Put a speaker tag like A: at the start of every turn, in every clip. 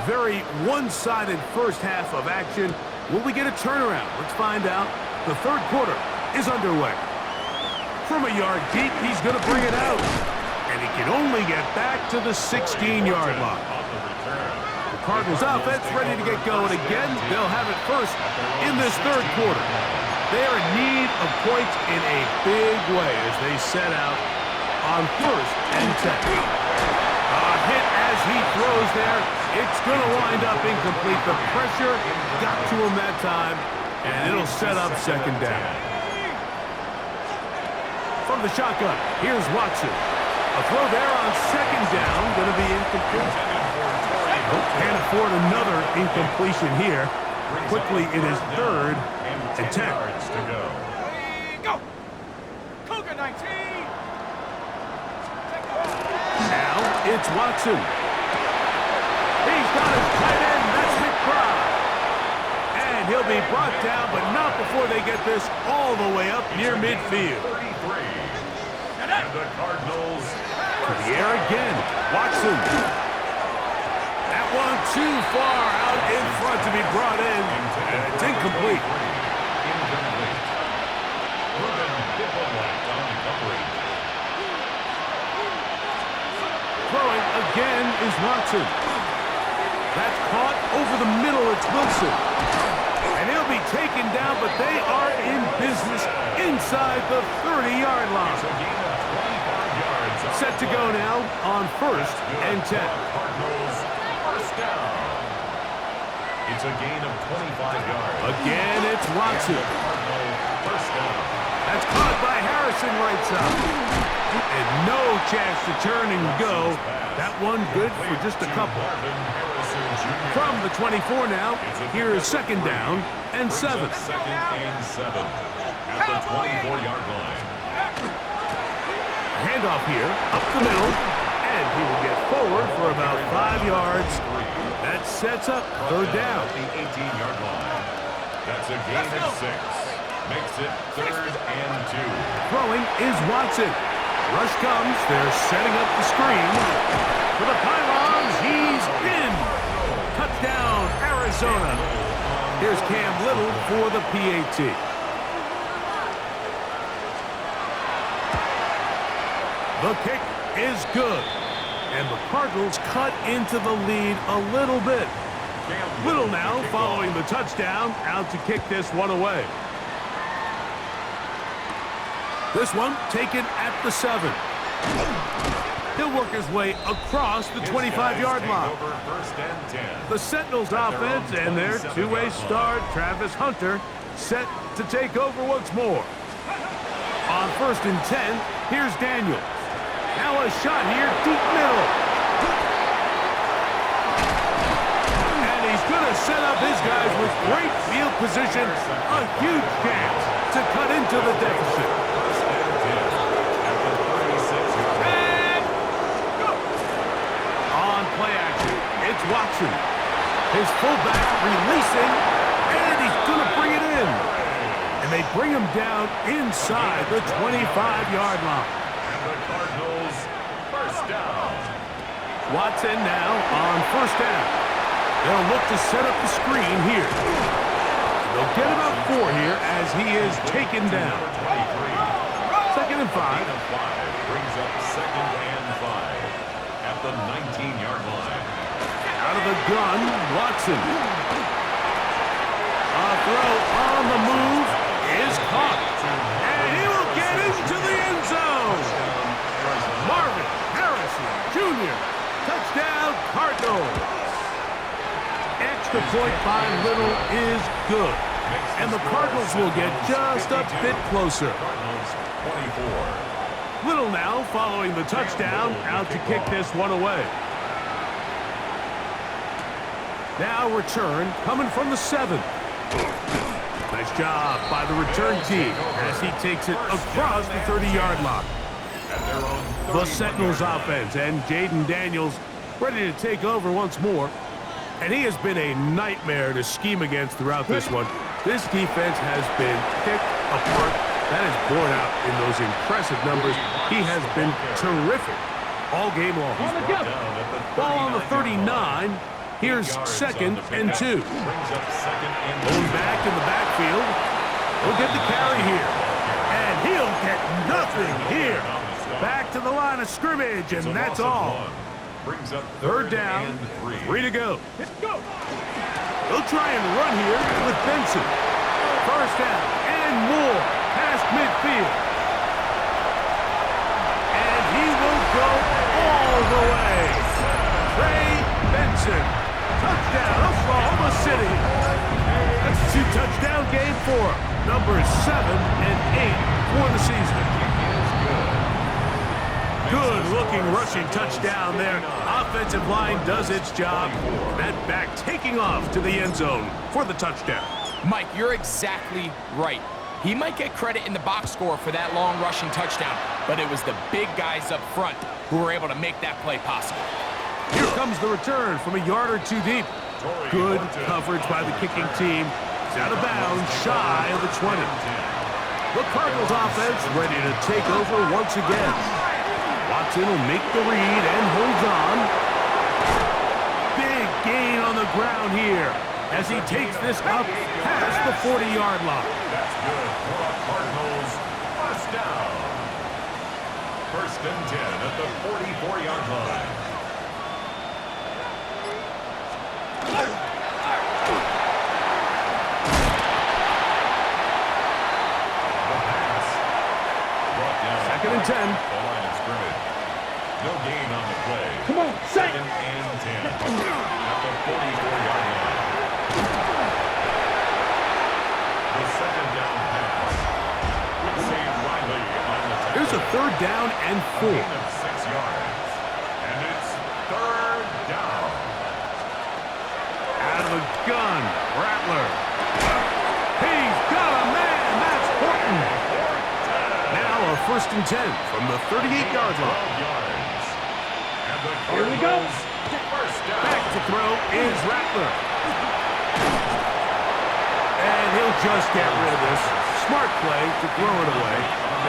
A: Very one-sided first half of action. Will we get a turnaround? Let's find out. The third quarter is underway. From a yard deep, he's going to bring it out. And he can only get back to the 16-yard line. The Cardinals offense ready to get going again. They'll have it first in this third quarter. They are in need of points in a big way as they set out on 1st and 10. A hit as he throws there. It's going to wind up incomplete. The pressure got to him that time, and it'll set up second down. From the shotgun, here's Watson. A throw there on second down, going to be incomplete. Can't afford another incompletion here. Quickly, it is 3rd and 10.
B: Go! Cougar 19!
A: Now, it's Watson. He's got his tight end, that's McBride. And he'll be brought down, but not before they get this all the way up near midfield.
C: And the Cardinals
A: to the air again. Watson. That one too far out in front to be brought in. And it's incomplete. Throwing again is Watson. That's caught over the middle. It's Wilson. And he'll be taken down, but they are in business inside the 30-yard line. Set to go now on 1st and 10.
C: It's a gain of 25 yards.
A: Again, it's Watson. That's caught by Harrison right side. And no chance to turn and go. That one good for just a couple. From the 24 now, here is 2nd down and 7.
C: 2nd and 7 at the 24-yard line.
A: Handoff here, up the middle, and he will get forward for about 5 yards. That sets up 3rd down.
C: The 18-yard line. That's a gain of 6. Makes it 3rd and 2.
A: Throwing is Watson. Rush comes. They're setting up the screen. For the pylons, he's in. Touchdown, Arizona. Here's Cam Little for the PAT. The kick is good. And the Cardinals cut into the lead a little bit. Little now following the touchdown, out to kick this one away. This one taken at the 7. He'll work his way across the 25-yard line. The Sentinels offense and their two-way star, Travis Hunter, set to take over once more. On 1st and 10, here's Daniels. Now a shot here, deep middle. And he's going to set up his guys with great field position. A huge chance to cut into the deficit. And go! On play action, it's Watson. His fullback releasing, and he's going to bring it in. And they bring him down inside the 25-yard line.
C: The Cardinals, 1st down.
A: Watson now on 1st down. They'll look to set up the screen here. They'll get about 4 here as he is taken down. 2nd and 5.
C: Brings up 2nd and 5 at the 19-yard line.
A: Out of the gun, Watson. A throw on the move is caught. And he will get into the end zone. Marvin Harrison Jr. Touchdown, Cardinals. Extra point by Little is good. And the Cardinals will get just a bit closer. Little now following the touchdown, out to kick this one away. Now return coming from the 7. Nice job by the return team as he takes it across the 30-yard line. The Sentinels offense and Jaden Daniels ready to take over once more. And he has been a nightmare to scheme against throughout this one. This defense has been picked apart. That is borne out in those impressive numbers. He has been terrific all game long. Ball on the 39. Here's second and 2.
C: Brings up second and 2.
A: Going back in the backfield. He'll get the carry here. And he'll get nothing here. Back to the line of scrimmage, and that's all.
C: Brings up
A: Third down,
C: and 3.
A: 3 to go. He'll try and run here with Benson. First down and more past midfield. And he will go all the way. Trey Benson. Touchdown, Oklahoma City. That's a 2-touchdown game for him. Numbers 7 and 8 for the season. Good-looking rushing touchdown there. Offensive line does its job. That back taking off to the end zone for the touchdown.
D: Mike, you're exactly right. He might get credit in the box score for that long rushing touchdown, but it was the big guys up front who were able to make that play possible.
A: Here comes the return from a yard or two deep. Good coverage by the kicking team. It's out of bounds, shy of the 20. The Cardinals offense ready to take over once again. Watson will make the read and holds on. Big gain on the ground here as he takes this up past the 40-yard line.
C: That's good for the Cardinals. First down. First and 10 at the 44-yard line.
A: Second and 10.
C: The line of scrimmage. No gain on the play.
B: Come on,
C: Second and 10 at the 44-yard line. The second down pass. Sam Riley on the tackle.
A: Here's a third down and 4.
C: Gain of 6 yards. And it's third down.
A: Out of the gun, Rattler. He's got a man. That's Horton. Now a first and 10 from the 38-yard line.
C: 12 yards. And the
B: Here we go.
C: Cardinals first down.
A: Back to throw is Rattler. And he'll just get rid of this. Smart play to throw it away.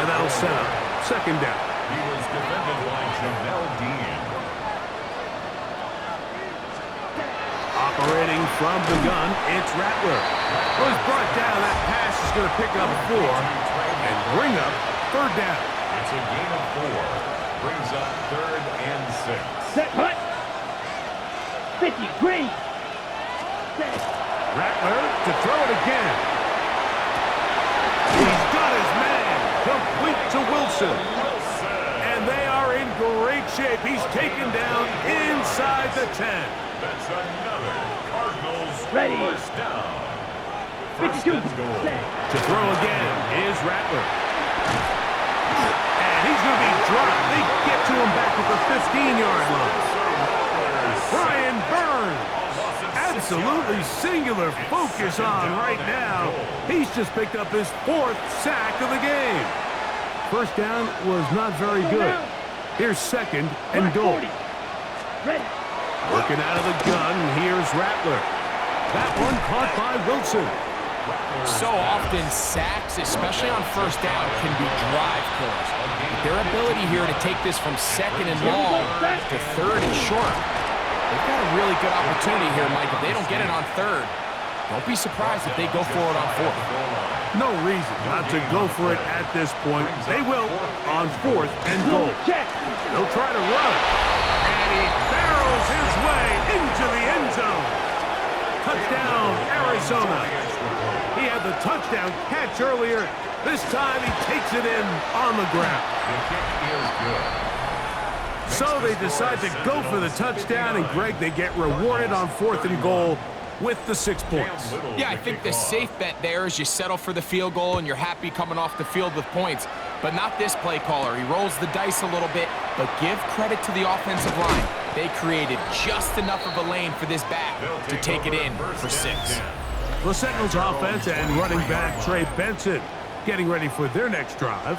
A: And that'll set up second down.
C: He was defended by Jamel Dean.
A: Operating from the gun, it's Rattler. Well, he's brought down. That pass is going to pick up 4 and bring up third down.
C: It's a gain of 4. Brings up third and 6.
B: Set, hut. 50, green. Set.
A: Rattler to throw it again. He's got his man. Complete to Wilson. And they are in great shape. He's taken down inside the 10.
C: That's another Cardinals
B: Ready.
C: first down.
B: 52,
C: First and goal.
B: set.
A: To throw again is Rattler. And he's going to be dropped. They get to him back at the 15-yard line. Brian Burns. Absolutely singular focus on right now. He's just picked up his 4th sack of the game. First down was not very good. Here's second and goal.
B: 40. Ready.
A: Working out of the gun, here's Rattler. That one caught by Wilson.
D: So often, sacks, especially on first down, can be drive killers. Their ability here to take this from second and long to third and short, they've got a really good opportunity here, Mike. If they don't get it on third, don't be surprised if they go for it on fourth.
A: No reason not to go for it at this point. They will on 4th and goal.
B: Check.
A: They'll try to run. And he barrels his way into the end zone. Touchdown, Arizona. He had the touchdown catch earlier. This time he takes it in on the ground.
C: The kick is good.
A: So they decide to go for the touchdown, and Greg, they get rewarded on 4th and goal with the 6 points.
D: Yeah, I think the safe bet there is you settle for the field goal and you're happy coming off the field with points. But not this play caller. He rolls the dice a little bit, but give credit to the offensive line. They created just enough of a lane for this back to take it in for 6.
A: The Sentinels offense and running back Trey Benson getting ready for their next drive.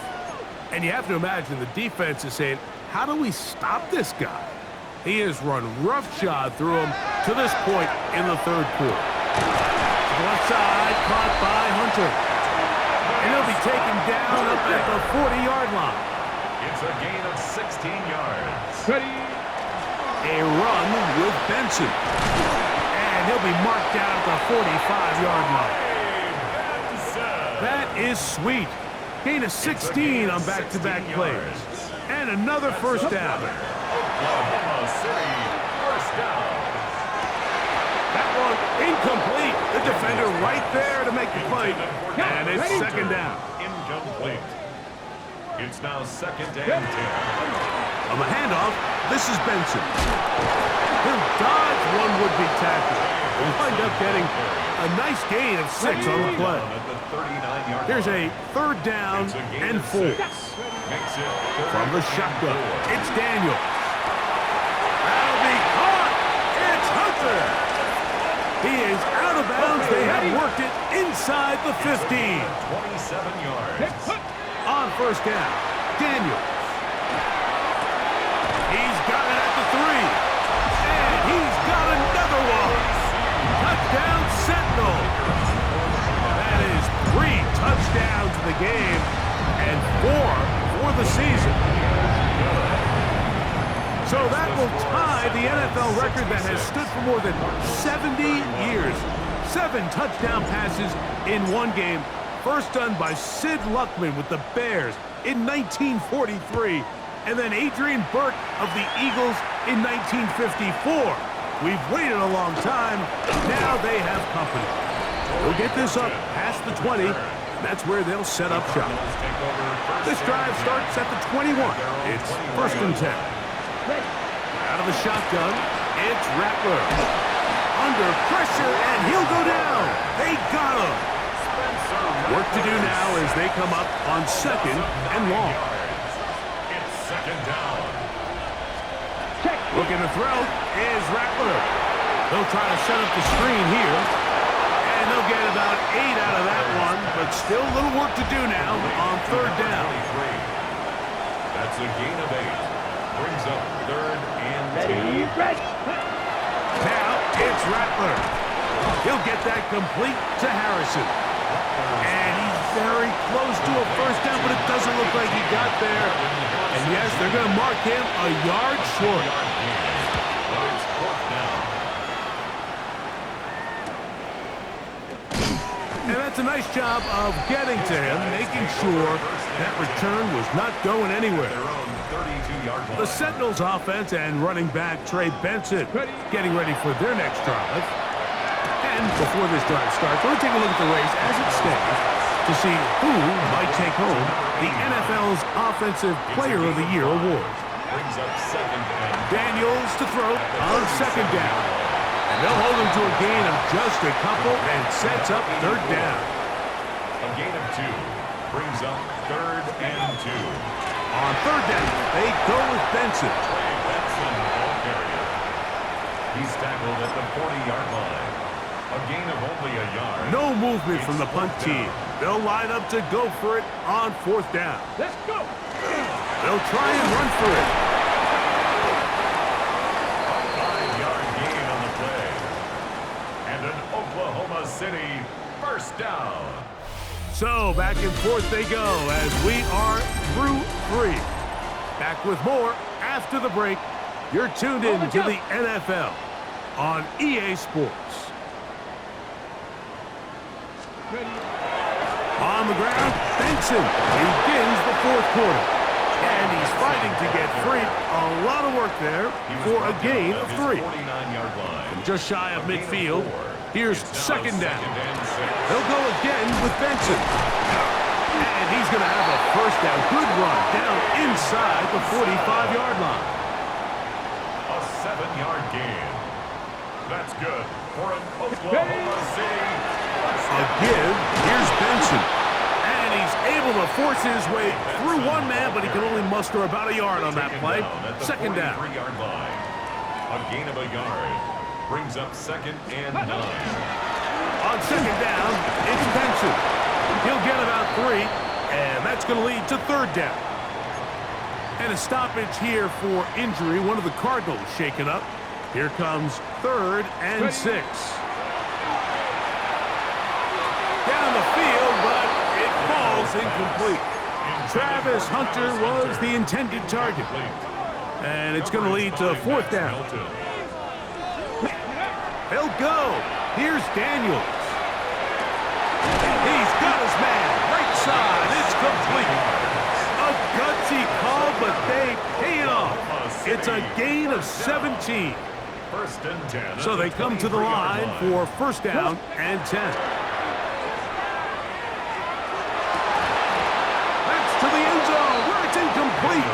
A: And you have to imagine the defense is saying, how do we stop this guy? He has run roughshod through him to this point in the 3rd quarter. To the left side, caught by Hunter. And he'll be taken down up at the 40-yard line.
C: It's a gain of 16 yards.
B: Ready.
A: a run with Benson. And he'll be marked down at the 45-yard line. That is sweet. Gain of 16 on back-to-back plays. And another first down.
C: Oklahoma City, first down.
A: That one incomplete. The defender right there to make the play. And it's second down.
C: Incomplete. It's now second and 10.
A: On the handoff, this is Benson. He'll dodge one would-be tackle. He'll wind up getting a nice gain of 6 on the play. Here's a third down and 4. From the shotgun, it's Daniel. That'll be caught. It's Hunter. He is out of bounds. They have worked it inside the 15.
C: 27 yards.
A: On first down, Daniel. He's got it at the 3. And he's got another one. Touchdown, Sentinel. That is 3 touchdowns in the game and 4 for the season. So that will tie the NFL record that has stood for more than 70 years. 7 touchdown passes in one game. First done by Sid Luckman with the Bears in 1943. And then Adrian Burke of the Eagles in 1954. We've waited a long time. Now they have company. We'll get this up past the 20. That's where they'll set up shop. This drive starts at the 21. It's first and 10. Out of the shotgun, it's Rattler. Under pressure, and he'll go down. They got him. Work to do now as they come up on second and long.
C: It's second down.
A: Looking to throw is Rattler. They'll try to set up the screen here. And they'll get about 8 out of that one, but still a little work to do now on third down.
C: That's a gain of 8. Brings up third and 10.
A: Now it's Rattler. He'll get that complete to Harrison. And he's very close to a first down, but it doesn't look like he got there. And yes, they're going to mark him a yard short. And that's a nice job of getting to him, making sure that return was not going anywhere. The Sentinels offense and running back Trey Benson getting ready for their next drive. And before this drive starts, we're going to take a look at the race as it stands to see who might take home the NFL's Offensive Player of the Year award. Daniels to throw on second down. And they'll hold him to a gain of just a couple and sets up third down.
C: A gain of 2 brings up third and 2.
A: On third down, they go with Benson.
C: Benson, ball carrier. He's tackled at the 40-yard line. A gain of only a yard.
A: No movement from the punt team. They'll line up to go for it on fourth down.
B: Let's go.
A: They'll try and run for it.
C: A 5-yard gain on the play. And an Oklahoma City first down.
A: So back and forth they go as we are through 3. Back with more after the break. You're tuned in to the NFL on EA Sports. On the ground, Benson begins the fourth quarter. And he's fighting to get free. A lot of work there for a gain of 3. From just shy of midfield, here's second down. They'll go again with Benson. And he's going to have a first down. Good run down inside the 45-yard line.
C: A 7-yard gain. That's good for an Oklahoma City.
A: A give. Here's Benson. And he's able to force his way through one man, but he can only muster about a yard on that play. Second down.
C: 43-yard line. A gain of a yard. Brings up second and 9.
A: On second down, it's Benson. He'll get about 3, and that's going to lead to third down. And a stoppage here for injury. One of the Cardinals shaken up. Here comes third and 6. Down the field, but it falls incomplete. Travis Hunter was the intended target. And it's going to lead to 4th down. He'll go. Here's Daniels. He's got his man. Right side. It's complete. A gutsy call, but they pay it off. It's a gain of 17.
C: First and 10.
A: So they come to the line for 1st down and 10. That's to the end zone where it's incomplete.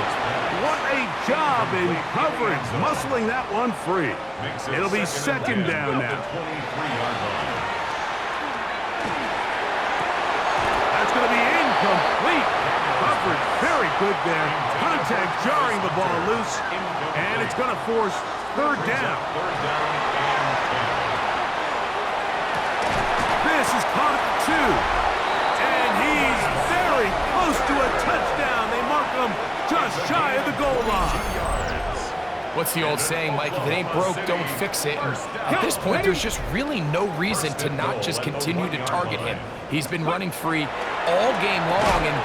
A: What a job in coverage, muscling that one free. It'll be 2nd down now. That's going to be incomplete. Coverage very good there. Contact jarring the ball loose. And it's going to force 3rd down. This is caught at the 2. And he's very close to a touchdown. They mark him just shy of the goal line.
D: What's the old saying, Mike? If it ain't broke, don't fix it. And at this point, there's just really no reason to not just continue to target him. He's been running free all game long, and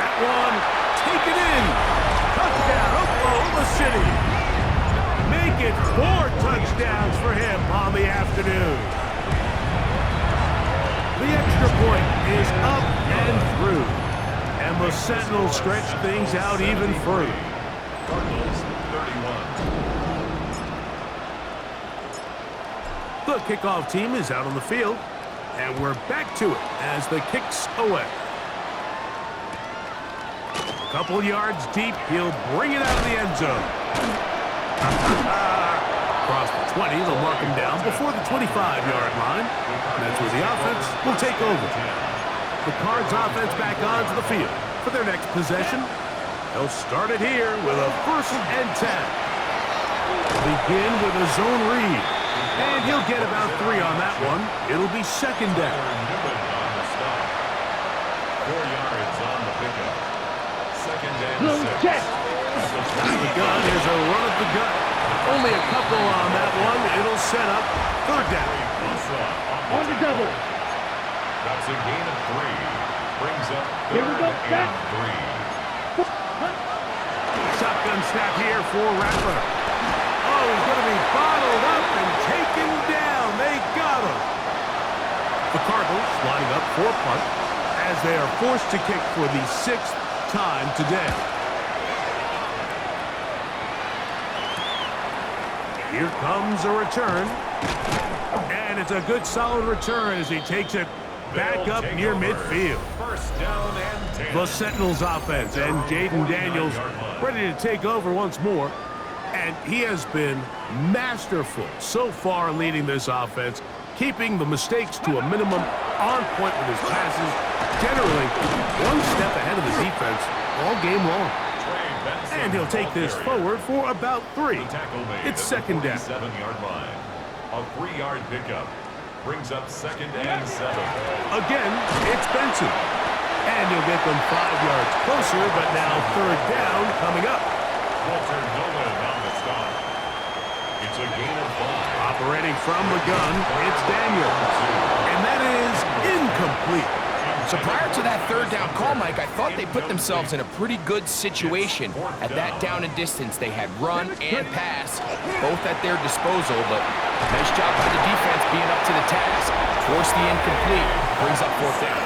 A: that one, taken in. Touchdown, Oklahoma City. Make it 4 touchdowns for him on the afternoon. The extra point is up and through. And the Sentinels stretch things out even further.
C: Cardinals 31.
A: The kickoff team is out on the field. And we're back to it as the kick's away. A couple yards deep, he'll bring it out of the end zone. Across the 20, they'll mark him down before the 25-yard line. And that's where the offense will take over. The Cards offense back onto the field for their next possession. They'll start it here with a 1st and 10. Begin with a zone read. And he'll get about 3 on that one. It'll be 2nd down.
C: 4 yards on the pickup. 2nd and 6.
A: Out of the gun, here's a run at the gut. Only a couple on that one. It'll set up 3rd down.
B: On the double.
C: That's a gain of 3. Brings up 3rd and 3.
A: Shotgun snap here for Rattler. Oh, he's going to be bottled up and taken down. They got him. The Cardinals lining up for a punt as they are forced to kick for the 6th time today. Here comes a return. And it's a good solid return as he takes it back up near midfield.
C: 1st down and 10.
A: The Sentinels offense and Jaden Daniels ready to take over once more. And he has been masterful so far leading this offense, keeping the mistakes to a minimum, on point with his passes, generally one step ahead of the defense all game long. And he'll take this forward for about 3. It's 2nd down.
C: 7-yard line. A 3-yard pickup. Brings up 2nd and 7.
A: Again, it's Benson. And he'll get them 5 yards closer, but now 3rd down coming up.
C: Walter Nolan on the stop. It's a gain of 5.
A: Operating from the gun, it's Daniels. And that is incomplete.
D: So prior to that 3rd down call, Mike, I thought they put themselves in a pretty good situation. At that down and distance, they had run and pass, both at their disposal, but nice job by the defense being up to the task. Force the incomplete, brings up 4th down.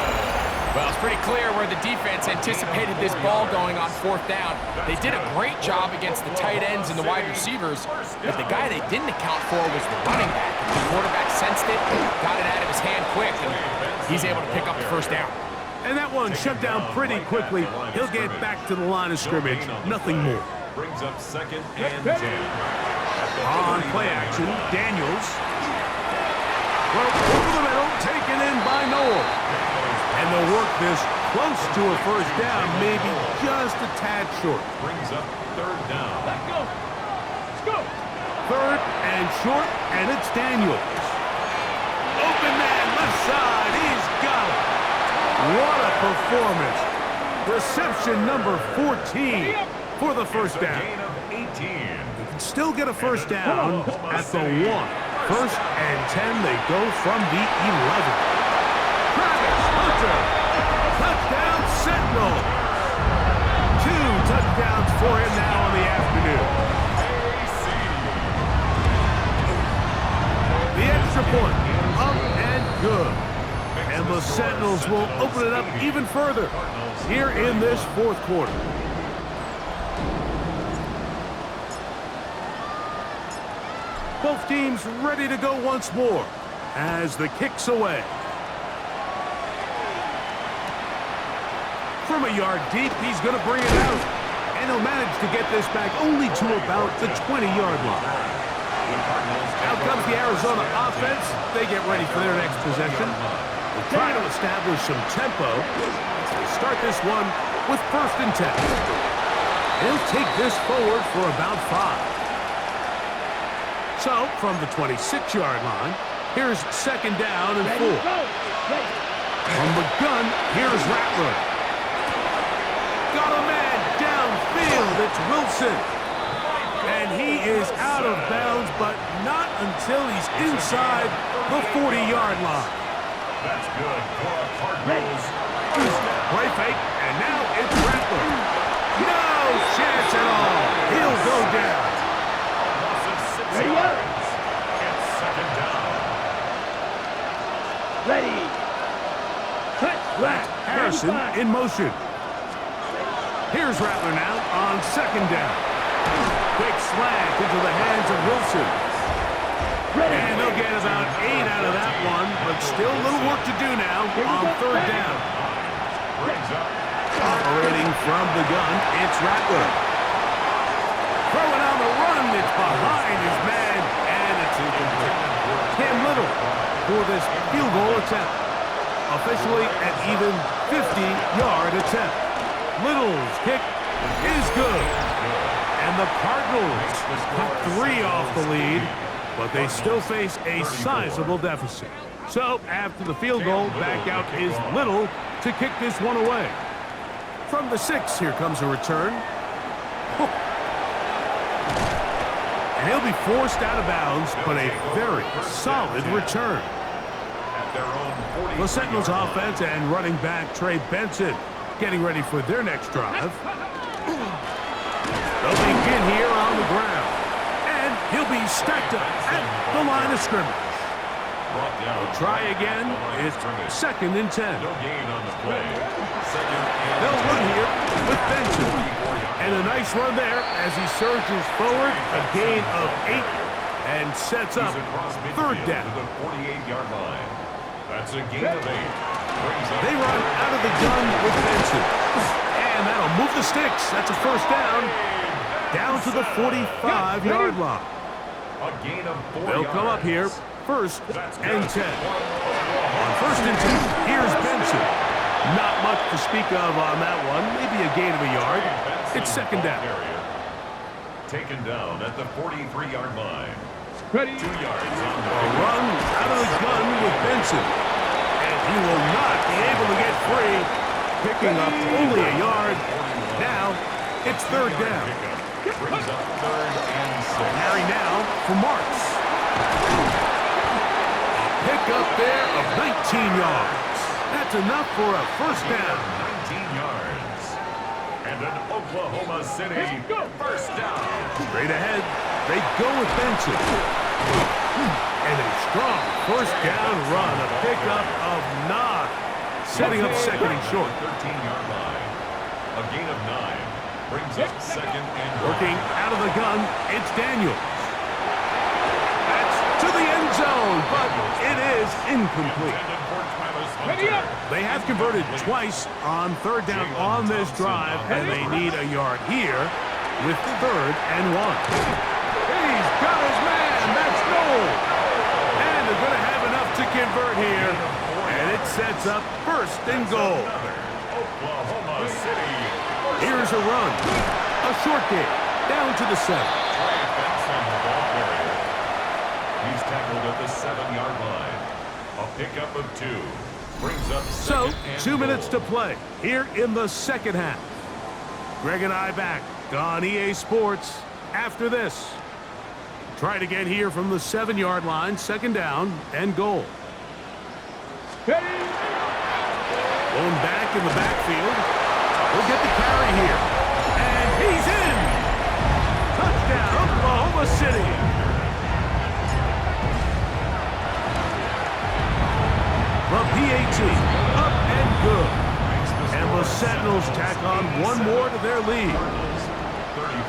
D: Well, it's pretty clear where the defense anticipated this ball going on 4th down. They did a great job against the tight ends and the wide receivers, but the guy they didn't account for was the running back. The quarterback sensed it, got it out of his hand quick, and he's able to pick up the 1st down.
A: And that one shut down pretty quickly. He'll get back to the line of scrimmage, nothing more.
C: Brings up 2nd and 10.
A: On play action, Daniels. Well, over the middle, taken in by Noel. And they'll work this close to a 1st down, maybe just a tad short.
C: Brings up 3rd down.
B: Let's go. Let's go.
A: 3rd and short, and it's Daniels. Open man, left side, he's got it. What a performance. Reception number 14 for the 1st down.
C: Gain of 18.
A: Still get a 1st down at the 1. 1st and 10, they go from the 11. Travis Hunter, touchdown Sentinels. 2 touchdowns for him now on the afternoon. Sentinels will open it up even further here in this fourth quarter. Both teams ready to go once more as the kick's away. From a yard deep, he's going to bring it out. And he'll manage to get this back only to about the 20-yard line. Out comes the Arizona offense. They get ready for their next possession. They'll try to establish some tempo as they start this one with 1st and 10. He'll take this forward for about 5. So, from the 26-yard line, here's 2nd down and 4. From the gun, here's Rattler. Got a man downfield. It's Wilson. And he is out of bounds, but not until he's inside the 40-yard line.
C: That's good for the Cardinals.
A: Play fake, and now it's Rattler. No chance at all. He'll go down.
C: Ready up. It's 2nd down.
B: Ready. Cut.
A: That's Harrison in motion. Here's Rattler now on 2nd down. Quick slant into the hands of Wilson. And they'll get about 8 out of that one, but still a little work to do now on 3rd down. Operating from the gun, it's Rattler. Throwing on the run, it's behind his man, and it's incomplete. Cam Little for this field goal attempt. Officially an even 50-yard attempt. Little's kick is good. And the Cardinals cut 3 off the lead, but they still face a sizable deficit. So, after the field goal, back out is Little to kick this one away. From the 6, here comes a return. And he'll be forced out of bounds, but a very solid return. The Sentinels offense and running back Trey Benson getting ready for their next drive. They'll begin here on the ground. And he'll be stacked up at the line of scrimmage. They'll try again. It's 2nd and 10. They'll run here with Benson. And a nice run there as he surges forward. A gain of 8 and sets up 3rd down.
C: That's a gain of 8.
A: They run out of the gun with Benson. And that'll move the sticks. That's a 1st down. Down to the 45-yard line.
C: A gain of 4
A: They'll come up here, 1st and 10. On 1st and 10, here's Benson. Not much to speak of on that one. Maybe a gain of a yard. It's 2nd down.
C: Taken down at the 43-yard line.
B: Ready.
C: 2 yards on the
A: Run out of the gun with Benson. And he will not be able to get free. Picking up only a yard. Now, it's 3rd down.
C: Brings up 3rd and 6.
A: Carry now for Marks. Pick up there of 19 yards. That's enough for a 1st down.
C: 19 yards. And an Oklahoma City 1st down.
A: Straight ahead, they go with Benson. And a strong 1st down run, a pickup of 9. Setting up 2nd and short.
C: 13-yard line. A gain of 9. Brings up 2nd and
A: Working out of the gun, it's Daniels. That's to the end zone, but it is incomplete. They have converted twice on 3rd down on this drive, and they need a yard here with 3rd and 1. He's got his man. That's goal. And they're going to have enough to convert here, and it sets up 1st and goal.
C: Oklahoma City.
A: Here's a run. A short game. Down to the 7.
C: He's tackled at the 7-yard line. A pickup of 2. Brings up
A: So,
C: 2
A: 2 minutes to play here in the 2nd half. Greg and I back on EA Sports after this. Try it again here from the 7-yard line, 2nd down and goal. Going back in the backfield. He'll get the carry here. And he's in! Touchdown, Oklahoma City! The PAT up
C: 34.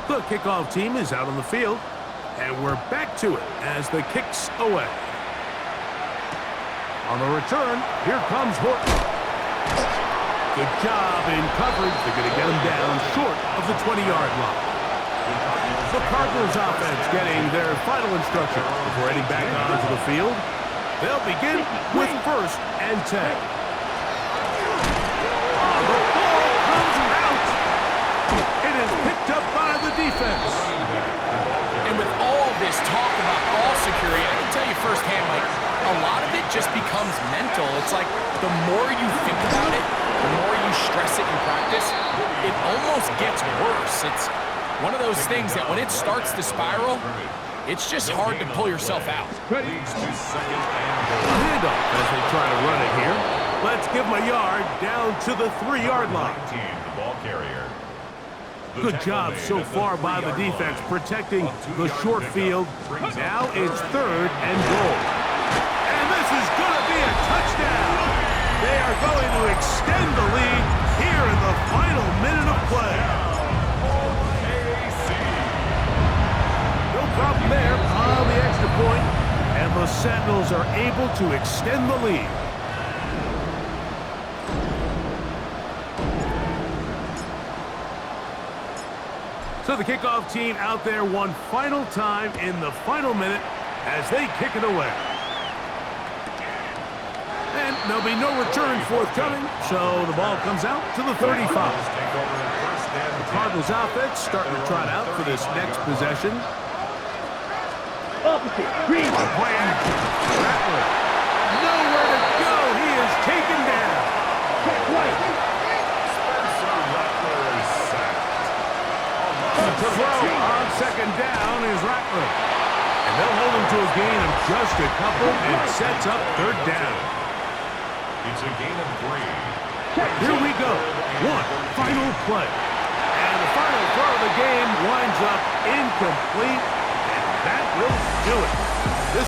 A: The kickoff team is out on the field, and we're back to it as the kick's away. On the return, here comes Horton. Good job in coverage. They're going to get him down short of the 20-yard line. The Cardinals offense getting their final instruction before heading back onto the field. They'll begin with 1st and 10. The ball comes out. It is picked up by the defense.
D: And with all this talk about ball security, I can tell you firsthand, Mike, a lot of it just becomes mental. It's like the more you think about it, the more you stress it in practice, it almost gets worse. It's one of those things that when it starts to spiral, it's just hard to pull yourself out.
C: Leads to 2nd and
A: A
C: goal.
A: handoff as they try to run it here. Let's give him a yard down to the 3-yard line.
C: 19, the ball carrier. The
A: Good
C: tackle
A: job
C: made
A: so
C: at the
A: far by the
C: 3-yard
A: defense
C: line.
A: protecting
C: A
A: the
C: 2-yard
A: short
C: pickup
A: field.
C: brings up
A: Now it's
C: 3rd
A: 3rd and goal. And this is going to be a touchdown. They are going to extend the lead here in the final minute of play. No problem there on the extra point, and the Sentinels are able to extend the lead. So the kickoff team out there one final time in the final minute as they kick it away. And there'll be no return forthcoming, so the ball comes out to the 35. The Cardinals offense starting to trot out for this next possession.
B: Opposite. Green.
A: Playing Rattler. Nowhere to go. He is taken down.
B: Check right.
A: To throw on 2nd down is Rattler. And they'll hold him to a gain of just a couple and sets up 3rd down.
C: It's a gain of 3.
A: Here we go. One final play. And the final throw of the game winds up incomplete. And that will do it.